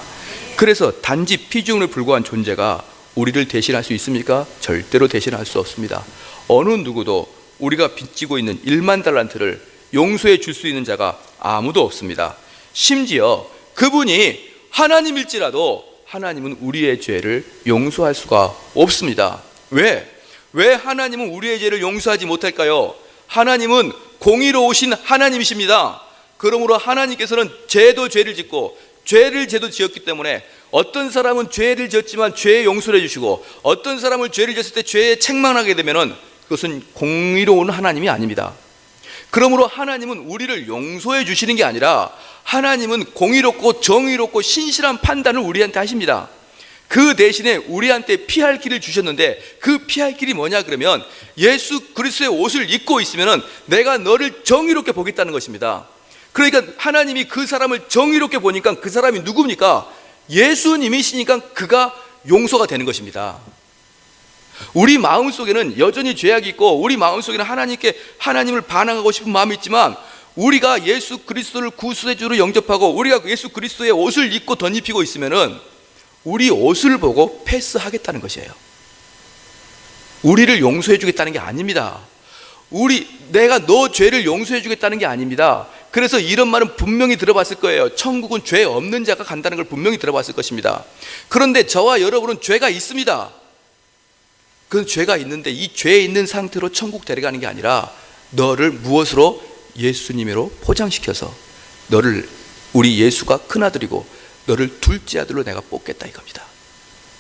그래서 단지 피조물에 불과한 존재가 우리를 대신할 수 있습니까? 절대로 대신할 수 없습니다. 어느 누구도 우리가 빚지고 있는 1만 달란트를 용서해 줄 수 있는 자가 아무도 없습니다. 심지어 그분이 하나님일지라도 하나님은 우리의 죄를 용서할 수가 없습니다. 왜 하나님은 우리의 죄를 용서하지 못할까요? 하나님은 공의로우신 하나님이십니다. 그러므로 하나님께서는 죄도 죄를 짓고 죄를 죄도 지었기 때문에 어떤 사람은 죄를 지었지만 죄의 용서를 해주시고 어떤 사람은 죄를 지었을 때 죄에 책망하게 되면은 그것은 공의로운 하나님이 아닙니다. 그러므로 하나님은 우리를 용서해 주시는 게 아니라 하나님은 공의롭고 정의롭고 신실한 판단을 우리한테 하십니다. 그 대신에 우리한테 피할 길을 주셨는데 그 피할 길이 뭐냐 그러면 예수 그리스도의 옷을 입고 있으면 내가 너를 정의롭게 보겠다는 것입니다. 그러니까 하나님이 그 사람을 정의롭게 보니까 그 사람이 누굽니까? 예수님이시니까 그가 용서가 되는 것입니다. 우리 마음속에는 여전히 죄악이 있고 우리 마음속에는 하나님을 반항하고 싶은 마음이 있지만 우리가 예수 그리스도를 구세주로 영접하고 우리가 예수 그리스도의 옷을 입고 덧입히고 있으면은 우리 옷을 보고 패스하겠다는 것이에요. 우리를 용서해 주겠다는 게 아닙니다. 내가 너 죄를 용서해 주겠다는 게 아닙니다. 그래서 이런 말은 분명히 들어봤을 거예요. 천국은 죄 없는 자가 간다는 걸 분명히 들어봤을 것입니다. 그런데 저와 여러분은 죄가 있습니다. 그 죄가 있는데 이 죄에 있는 상태로 천국 데려가는 게 아니라 너를 무엇으로? 예수님으로 포장시켜서 너를 우리 예수가 큰아들이고 너를 둘째 아들로 내가 뽑겠다 이겁니다.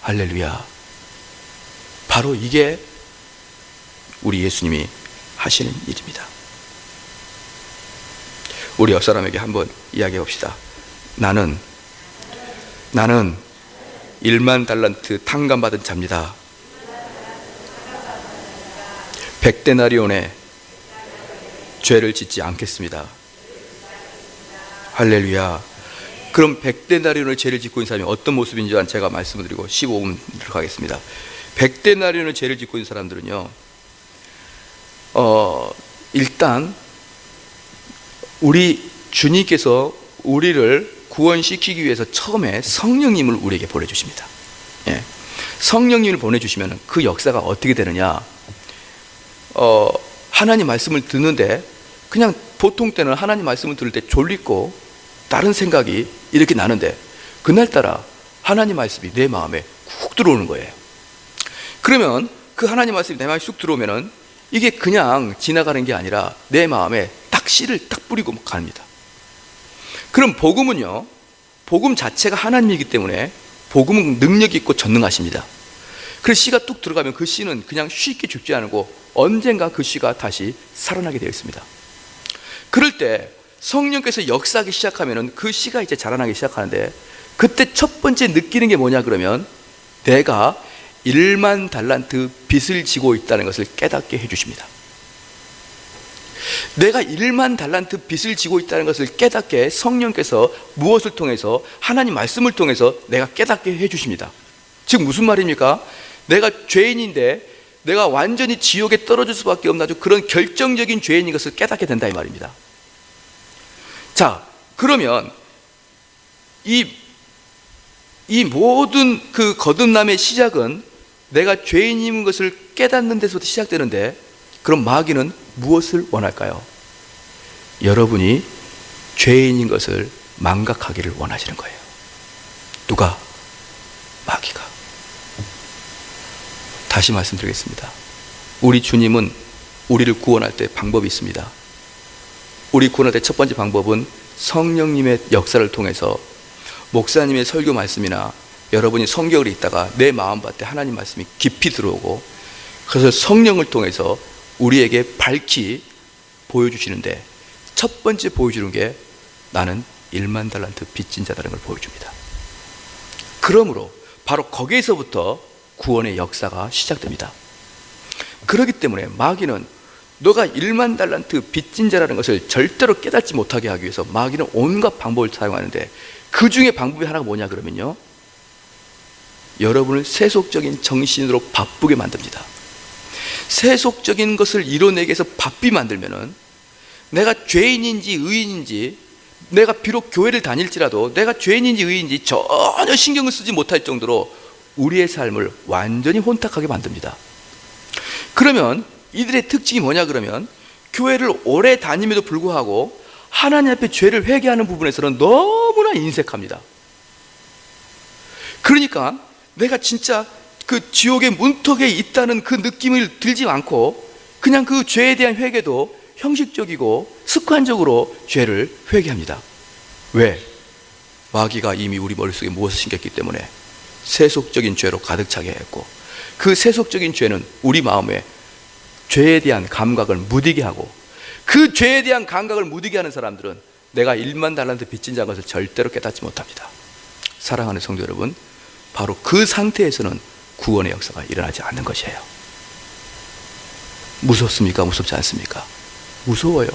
할렐루야. 바로 이게 우리 예수님이 하시는 일입니다. 우리 옆 사람에게 한번 이야기해 봅시다. 나는 1만 달란트 탕감받은 자입니다. 100데나리온의 죄를 짓지 않겠습니다. 할렐루야. 그럼 100데나리온의 죄를 짓고 있는 사람이 어떤 모습인지 제가 말씀을 드리고 15분 들어가겠습니다. 100데나리온의 죄를 짓고 있는 사람들은요, 일단 우리 주님께서 우리를 구원시키기 위해서 처음에 성령님을 우리에게 보내주십니다. 예. 성령님을 보내주시면 그 역사가 어떻게 되느냐, 하나님 말씀을 듣는데 그냥 보통 때는 하나님 말씀을 들을 때 졸리고 다른 생각이 이렇게 나는데 그날따라 하나님 말씀이 내 마음에 훅 들어오는 거예요. 그러면 그 하나님 말씀이 내 마음에 쑥 들어오면은 이게 그냥 지나가는 게 아니라 내 마음에 딱 씨를 딱 뿌리고 갑니다. 그럼 복음은요, 복음 자체가 하나님이기 때문에 복음은 능력이 있고 전능하십니다. 그래서 씨가 뚝 들어가면 그 씨는 그냥 쉽게 죽지 않고 언젠가 그 씨가 다시 살아나게 되어 있습니다. 그럴 때 성령께서 역사하기 시작하면 그 씨가 이제 자라나기 시작하는데, 그때 첫 번째 느끼는 게 뭐냐 그러면 내가 1만 달란트 빚을 지고 있다는 것을 깨닫게 해주십니다. 내가 1만 달란트 빚을 지고 있다는 것을 깨닫게 성령께서 무엇을 통해서, 하나님 말씀을 통해서 내가 깨닫게 해주십니다. 즉 무슨 말입니까? 내가 죄인인데 내가 완전히 지옥에 떨어질 수밖에 없는 아주 그런 결정적인 죄인인 것을 깨닫게 된다 이 말입니다. 자, 그러면 이 모든 그 거듭남의 시작은 내가 죄인인 것을 깨닫는 데서부터 시작되는데, 그럼 마귀는 무엇을 원할까요? 여러분이 죄인인 것을 망각하기를 원하시는 거예요. 누가? 마귀가. 다시 말씀드리겠습니다. 우리 주님은 우리를 구원할 때 방법이 있습니다. 우리 구원할 때 첫 번째 방법은 성령님의 역사를 통해서 목사님의 설교 말씀이나 여러분이 성경을 읽다가 내 마음밭에 하나님 말씀이 깊이 들어오고, 그래서 성령을 통해서 우리에게 밝히 보여주시는데, 첫 번째 보여주는 게 나는 1만 달란트 빚진 자라는 걸 보여줍니다. 그러므로 바로 거기에서부터 구원의 역사가 시작됩니다. 그렇기 때문에 마귀는 너가 1만 달란트 빚진 자라는 것을 절대로 깨닫지 못하게 하기 위해서 마귀는 온갖 방법을 사용하는데, 그 중에 방법이 하나가 뭐냐 그러면요, 여러분을 세속적인 정신으로 바쁘게 만듭니다. 세속적인 것을 이뤄내기 위해서 바삐 만들면은 내가 죄인인지 의인인지, 내가 비록 교회를 다닐지라도 내가 죄인인지 의인인지 전혀 신경을 쓰지 못할 정도로 우리의 삶을 완전히 혼탁하게 만듭니다. 그러면 이들의 특징이 뭐냐 그러면, 교회를 오래 다님에도 불구하고 하나님 앞에 죄를 회개하는 부분에서는 너무나 인색합니다. 그러니까 내가 진짜 그 지옥의 문턱에 있다는 그 느낌을 들지 않고 그냥 그 죄에 대한 회개도 형식적이고 습관적으로 죄를 회개합니다. 왜? 마귀가 이미 우리 머릿속에 무엇을 심겼기 때문에 세속적인 죄로 가득 차게 했고, 그 세속적인 죄는 우리 마음에 죄에 대한 감각을 무디게 하고, 그 죄에 대한 감각을 무디게 하는 사람들은 내가 1만 달란트 빚진 자인 것을 절대로 깨닫지 못합니다. 사랑하는 성도 여러분, 바로 그 상태에서는 구원의 역사가 일어나지 않는 것이에요. 무섭습니까? 무섭지 않습니까? 무서워요.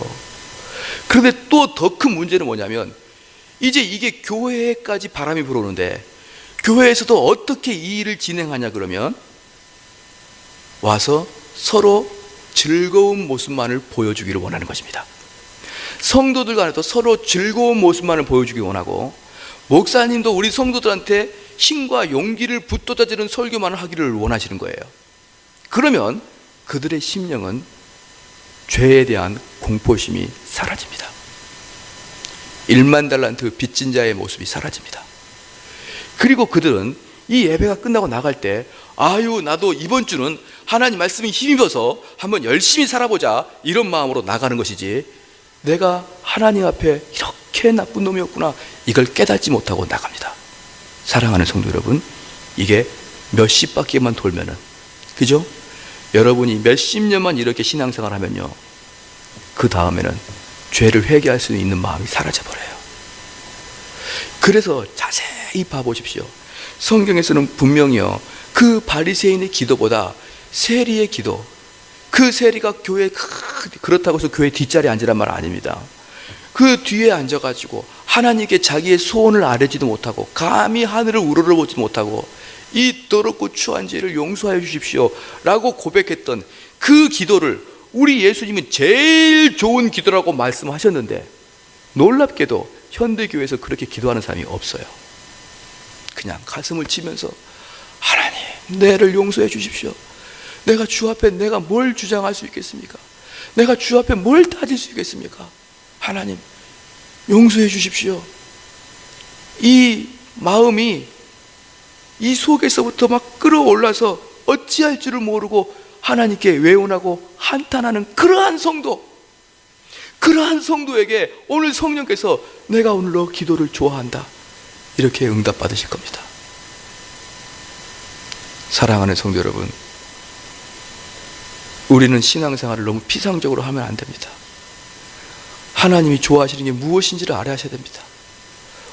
그런데 또 더 큰 문제는 뭐냐면, 이제 이게 교회까지 바람이 불어오는데 교회에서도 어떻게 이 일을 진행하냐 그러면, 와서 서로 즐거운 모습만을 보여주기를 원하는 것입니다. 성도들 간에도 서로 즐거운 모습만을 보여주기 원하고, 목사님도 우리 성도들한테 힘과 용기를 북돋아주는 설교만을 하기를 원하시는 거예요. 그러면 그들의 심령은 죄에 대한 공포심이 사라집니다. 1만 달란트 빚진 자의 모습이 사라집니다. 그리고 그들은 이 예배가 끝나고 나갈 때, 아유 나도 이번 주는 하나님 말씀에 힘입어서 한번 열심히 살아보자, 이런 마음으로 나가는 것이지, 내가 하나님 앞에 이렇게 나쁜 놈이었구나 이걸 깨닫지 못하고 나갑니다. 사랑하는 성도 여러분, 이게 몇십 바퀴만 돌면은, 그죠? 여러분이 몇십 년만 이렇게 신앙생활 하면요, 그 다음에는 죄를 회개할 수 있는 마음이 사라져버려요. 그래서 자세히 봐보십시오. 성경에서는 분명히요, 그 바리새인의 기도보다 세리의 기도, 그 세리가 교회, 그렇다고 해서 교회 뒷자리에 앉으란 말 아닙니다. 그 뒤에 앉아가지고 하나님께 자기의 소원을 아뢰지도 못하고 감히 하늘을 우러러보지도 못하고 이 더럽고 추한 죄를 용서하여 주십시오 라고 고백했던 그 기도를 우리 예수님은 제일 좋은 기도라고 말씀하셨는데, 놀랍게도 현대교회에서 그렇게 기도하는 사람이 없어요. 그냥 가슴을 치면서 하나님, 내를 용서해 주십시오. 내가 주 앞에 내가 뭘 주장할 수 있겠습니까? 내가 주 앞에 뭘 따질 수 있겠습니까? 하나님, 용서해 주십시오. 이 마음이 이 속에서부터 막 끌어올라서 어찌할 줄을 모르고 하나님께 외원하고 한탄하는 그러한 성도에게 오늘 성령께서 내가 오늘 너 기도를 좋아한다, 이렇게 응답받으실 겁니다. 사랑하는 성도 여러분, 우리는 신앙생활을 너무 피상적으로 하면 안 됩니다. 하나님이 좋아하시는 게 무엇인지를 알아야 됩니다.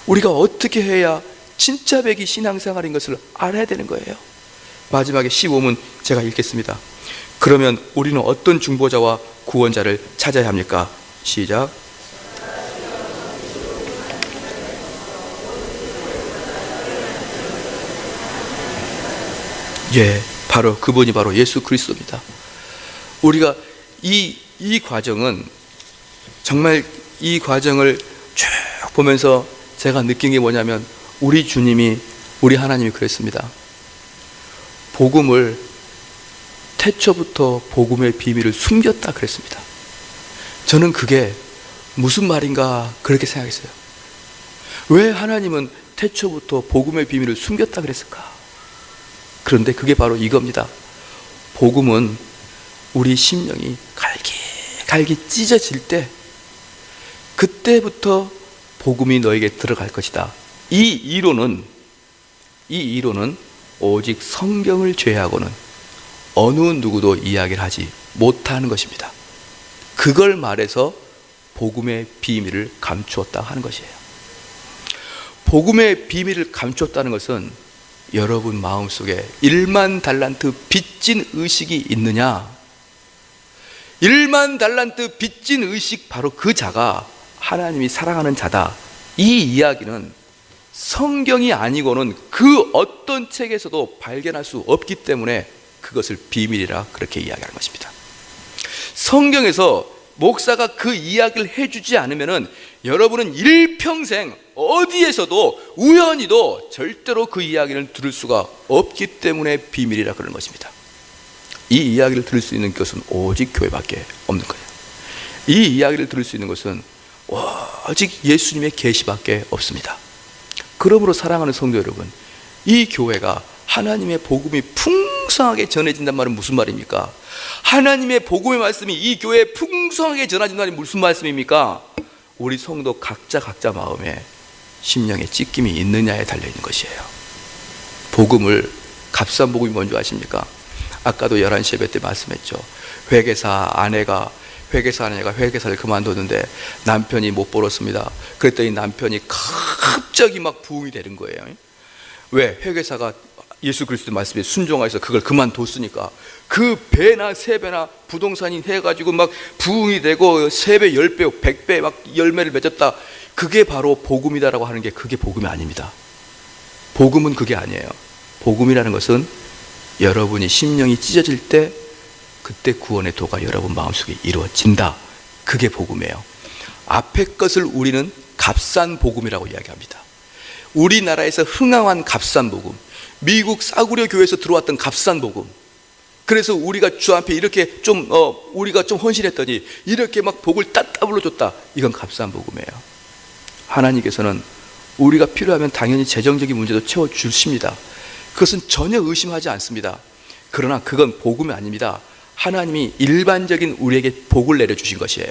우리가 어떻게 해야 진짜 백이 신앙생활인 것을 알아야 되는 거예요. 마지막에 15문 제가 읽겠습니다. 그러면 우리는 어떤 중보자와 구원자를 찾아야 합니까? 시작. 예, 바로 그분이 바로 예수 그리스도입니다. 우리가 이 과정은 정말 이 과정을 쭉 보면서 제가 느낀 게 뭐냐면 우리 주님이, 우리 하나님이 그랬습니다. 복음을 태초부터 복음의 비밀을 숨겼다 그랬습니다. 저는 그게 무슨 말인가 그렇게 생각했어요. 왜 하나님은 태초부터 복음의 비밀을 숨겼다 그랬을까? 그런데 그게 바로 이겁니다. 복음은 우리 심령이 갈기 찢어질 때, 그때부터 복음이 너에게 들어갈 것이다. 이 이론은 오직 성경을 제외하고는 어느 누구도 이야기를 하지 못하는 것입니다. 그걸 말해서 복음의 비밀을 감추었다 하는 것이에요. 복음의 비밀을 감추었다는 것은 여러분 마음속에 1만 달란트 빚진 의식이 있느냐? 1만 달란트 빚진 의식, 바로 그 자가 하나님이 사랑하는 자다. 이 이야기는 성경이 아니고는 그 어떤 책에서도 발견할 수 없기 때문에 그것을 비밀이라 그렇게 이야기하는 것입니다. 성경에서 목사가 그 이야기를 해주지 않으면은 여러분은 일평생 어디에서도 우연히도 절대로 그 이야기를 들을 수가 없기 때문에 비밀이라 그러는 것입니다. 이 이야기를 들을 수 있는 것은 오직 교회밖에 없는 거예요. 이 이야기를 들을 수 있는 것은 오직 예수님의 계시밖에 없습니다. 그러므로 사랑하는 성도 여러분, 이 교회가 하나님의 복음이 풍성하게 전해진단 말은 무슨 말입니까? 하나님의 복음의 말씀이 이 교회에 풍성하게 전해진다는 무슨 말씀입니까? 우리 성도 각자 마음에 심령에 찢김이 있느냐에 달려있는 것이에요. 복음을, 값싼 복음이 뭔지 아십니까? 아까도 11시 예배 때 말씀했죠. 아내가 회계사를 그만뒀는데 남편이 못 벌었습니다. 그랬더니 남편이 갑자기 막 부흥이 되는 거예요. 왜? 회계사가 예수 그리스도 말씀에 순종해서 그걸 그만뒀으니까 그 배나 세 배나 부동산이 해가지고 막 부흥이 되고 3배, 10배, 100배 막 열매를 맺었다. 그게 바로 복음이다라고 하는 게, 그게 복음이 아닙니다. 복음은 그게 아니에요. 복음이라는 것은 여러분이 심령이 찢어질 때 그때 구원의 도가 여러분 마음속에 이루어진다. 그게 복음이에요. 앞에 것을 우리는 값싼 복음이라고 이야기합니다. 우리나라에서 흥황한 값싼 복음, 미국 싸구려 교회에서 들어왔던 값싼 복음. 그래서 우리가 주 앞에 이렇게 우리가 좀 헌신했더니 이렇게 막 복을 따따블로 줬다. 이건 값싼 복음이에요. 하나님께서는 우리가 필요하면 당연히 재정적인 문제도 채워주십니다. 그것은 전혀 의심하지 않습니다. 그러나 그건 복음이 아닙니다. 하나님이 일반적인 우리에게 복을 내려주신 것이에요.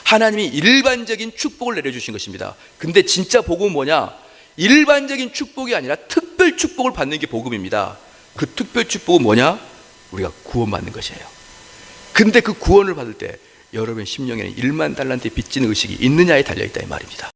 하나님이 일반적인 축복을 내려주신 것입니다. 근데 진짜 복음은 뭐냐? 일반적인 축복이 아니라 특별 축복을 받는 게 복음입니다. 그 특별 축복은 뭐냐? 우리가 구원받는 것이에요. 근데 그 구원을 받을 때 여러분의 심령에는 1만 달란트의 빚진 의식이 있느냐에 달려있다 이 말입니다.